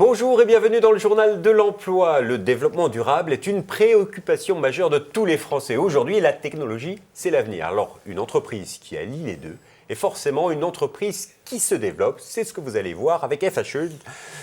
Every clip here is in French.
Bonjour et bienvenue dans le journal de l'emploi. Le développement durable est une préoccupation majeure de tous les Français. Aujourd'hui, la technologie, c'est l'avenir. Alors, une entreprise qui allie les deux est forcément une entreprise qui se développe. C'est ce que vous allez voir avec FHE.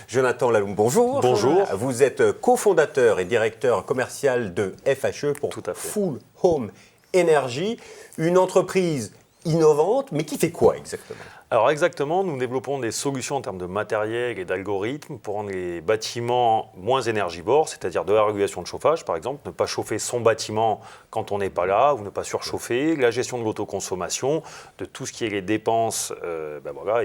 Jonathan Laloum, bonjour. Bonjour. Vous êtes cofondateur et directeur commercial de FHE pour Full Home Energy, une entreprise innovante, mais qui fait quoi exactement ? Alors exactement, nous développons des solutions en termes de matériel et d'algorithmes pour rendre les bâtiments moins énergivores, c'est-à-dire de la régulation de chauffage par exemple, ne pas chauffer son bâtiment quand on n'est pas là ou ne pas surchauffer, la gestion de l'autoconsommation, de tout ce qui est les dépenses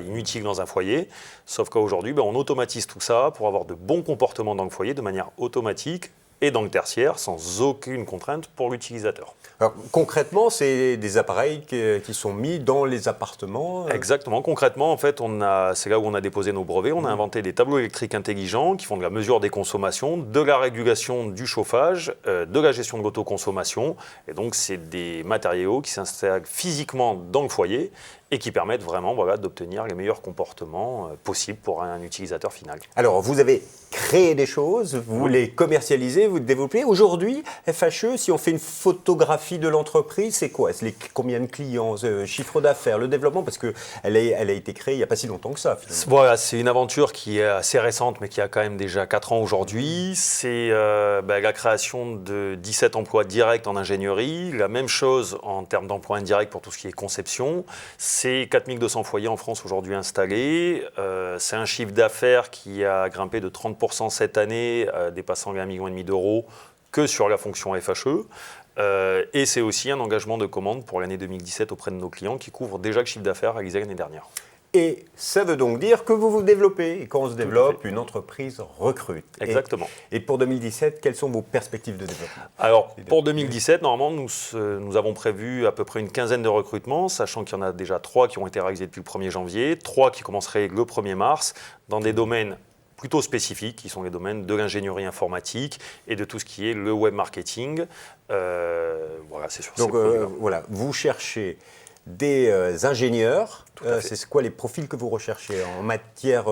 inutiles dans un foyer. Sauf qu'aujourd'hui, on automatise tout ça pour avoir de bons comportements dans le foyer de manière automatique et dans le tertiaire, sans aucune contrainte pour l'utilisateur. Alors, concrètement, c'est des appareils qui sont mis dans les appartements. Exactement. Concrètement, en fait, c'est là où on a déposé nos brevets. On a inventé des tableaux électriques intelligents qui font de la mesure des consommations, de la régulation du chauffage, de la gestion de l'autoconsommation. Et donc, c'est des matériaux qui s'installent physiquement dans le foyer et qui permettent vraiment d'obtenir les meilleurs comportements possibles pour un utilisateur final. Alors, vous avez créé des choses, vous les commercialisez, vous les développez. Aujourd'hui, FHE, si on fait une photographie de l'entreprise, c'est quoi ? Combien de clients, chiffre d'affaires, le développement ? Parce qu'elle a été créée il n'y a pas si longtemps que ça, finalement. Voilà, c'est une aventure qui est assez récente, mais qui a quand même déjà 4 ans aujourd'hui. C'est la création de 17 emplois directs en ingénierie, la même chose en termes d'emplois indirects pour tout ce qui est conception. C'est 4200 foyers en France aujourd'hui installés. C'est un chiffre d'affaires qui a grimpé de 30% cette année, dépassant les 1,5 million d'euros que sur la fonction FHE. Et c'est aussi un engagement de commande pour l'année 2017 auprès de nos clients qui couvre déjà le chiffre d'affaires réalisé l'année dernière. Et ça veut donc dire que vous vous développez. Et quand on se développe, une entreprise recrute. Exactement. Et pour 2017, quelles sont vos perspectives de développement ? Alors, pour 2017, normalement, nous avons prévu à peu près une quinzaine de recrutements, sachant qu'il y en a déjà 3 qui ont été réalisés depuis le 1er janvier, 3 qui commenceraient le 1er mars, dans des domaines plutôt spécifiques, qui sont les domaines de l'ingénierie informatique et de tout ce qui est le web marketing. C'est sur donc, vous cherchez des ingénieurs. C'est quoi les profils que vous recherchez en matière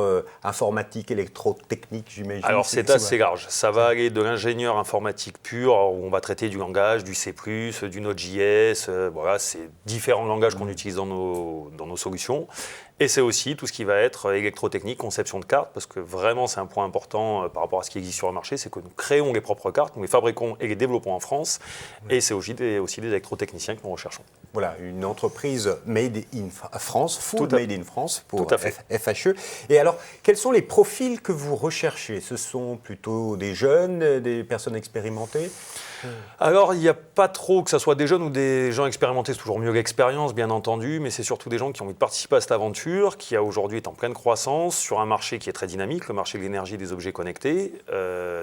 informatique, électrotechnique, j'imagine ? Alors c'est assez large. Ça va aller de l'ingénieur informatique pur, où on va traiter du langage, du C++, du Node.js. C'est différents langages qu'on utilise dans nos solutions. Et c'est aussi tout ce qui va être électrotechnique, conception de cartes, parce que vraiment c'est un point important par rapport à ce qui existe sur le marché, c'est que nous créons les propres cartes, nous les fabriquons et les développons en France. Et c'est aussi des électrotechniciens que nous recherchons. Voilà, une entreprise made in France, full made in France pour FHE. Et alors, quels sont les profils que vous recherchez ? Ce sont plutôt des jeunes, des personnes expérimentées ? Alors, il n'y a pas trop que ce soit des jeunes ou des gens expérimentés, c'est toujours mieux l'expérience, bien entendu, mais c'est surtout des gens qui ont envie de participer à cette aventure, qui aujourd'hui est en pleine croissance, sur un marché qui est très dynamique, le marché de l'énergie et des objets connectés.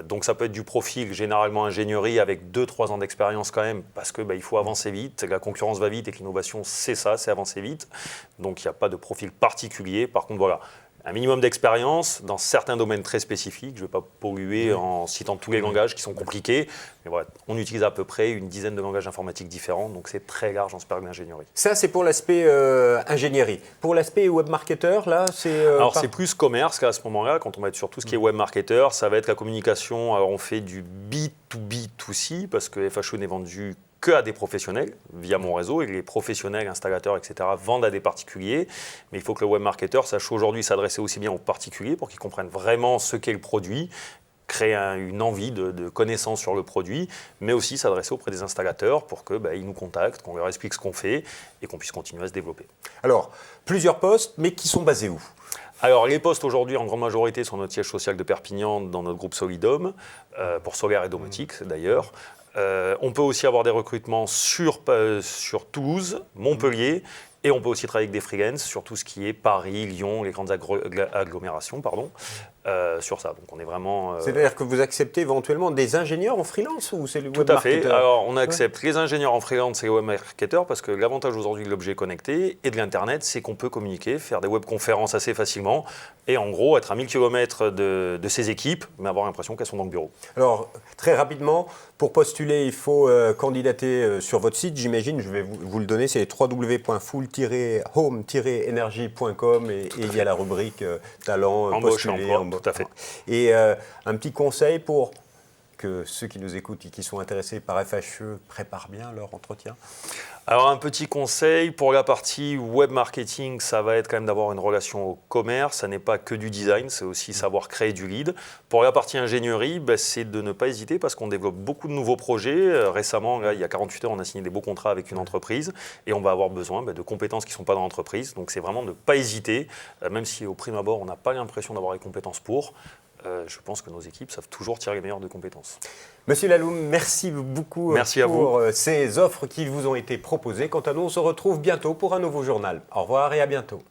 Donc ça peut être du profil, généralement ingénierie, avec 2-3 ans d'expérience quand même, parce qu'il faut avancer vite, la concurrence va vite et que l'innovation, c'est ça, c'est avancer vite. Donc il n'y a pas de profil particulier. Par contre, un minimum d'expérience dans certains domaines très spécifiques. Je ne vais pas polluer en citant tous les langages qui sont compliqués. Mais on utilise à peu près une dizaine de langages informatiques différents. Donc c'est très large en ce période d'ingénierie. Ça, c'est pour l'aspect ingénierie. Pour l'aspect web marketer, là, c'est... Alors c'est plus commerce qu'à ce moment-là. Quand on va être sur tout ce qui est web marketer, ça va être la communication. Alors on fait du B2B2C parce que FHE n'est vendu qu'à des professionnels via mon réseau, et les professionnels, installateurs, etc. vendent à des particuliers. Mais il faut que le web marketer sache aujourd'hui s'adresser aussi bien aux particuliers pour qu'ils comprennent vraiment ce qu'est le produit, créer une envie de connaissance sur le produit, mais aussi s'adresser auprès des installateurs pour qu'ils nous contactent, qu'on leur explique ce qu'on fait et qu'on puisse continuer à se développer. Alors, plusieurs postes, mais qui sont basés où ? Alors, les postes aujourd'hui, en grande majorité, sont notre siège social de Perpignan, dans notre groupe Solidum, pour solaire et domotique d'ailleurs. On peut aussi avoir des recrutements sur Toulouse, Montpellier, et on peut aussi travailler avec des freelance sur tout ce qui est Paris, Lyon, les grandes agglomérations, sur ça. Donc on est vraiment... C'est-à-dire que vous acceptez éventuellement des ingénieurs en freelance ou c'est le web marketer ? Tout à fait. Alors on accepte les ingénieurs en freelance et les web marketeurs parce que l'avantage aujourd'hui de l'objet connecté et de l'Internet, c'est qu'on peut communiquer, faire des webconférences assez facilement et en gros être à 1000 km de ces équipes, mais avoir l'impression qu'elles sont dans le bureau. Alors très rapidement, pour postuler, il faut candidater sur votre site, j'imagine, je vais vous le donner, c'est www.full-home-energy.com et il y a la rubrique talent, postuler, embauche. Tout à fait. Et un petit conseil pour que ceux qui nous écoutent et qui sont intéressés par FHE préparent bien leur entretien? Alors un petit conseil pour la partie web marketing, ça va être quand même d'avoir une relation au commerce. Ça n'est pas que du design, c'est aussi savoir créer du lead. Pour la partie ingénierie, c'est de ne pas hésiter parce qu'on développe beaucoup de nouveaux projets. Récemment, là, il y a 48 heures, on a signé des beaux contrats avec une entreprise et on va avoir besoin de compétences qui ne sont pas dans l'entreprise. Donc c'est vraiment de ne pas hésiter, même si au prime abord, on n'a pas l'impression d'avoir les compétences pour. Je pense que nos équipes savent toujours tirer les meilleures de compétences. Monsieur Laloum, merci beaucoup Merci à pour ces offres qui vous ont été proposées. Quant à nous, on se retrouve bientôt pour un nouveau journal. Au revoir et à bientôt.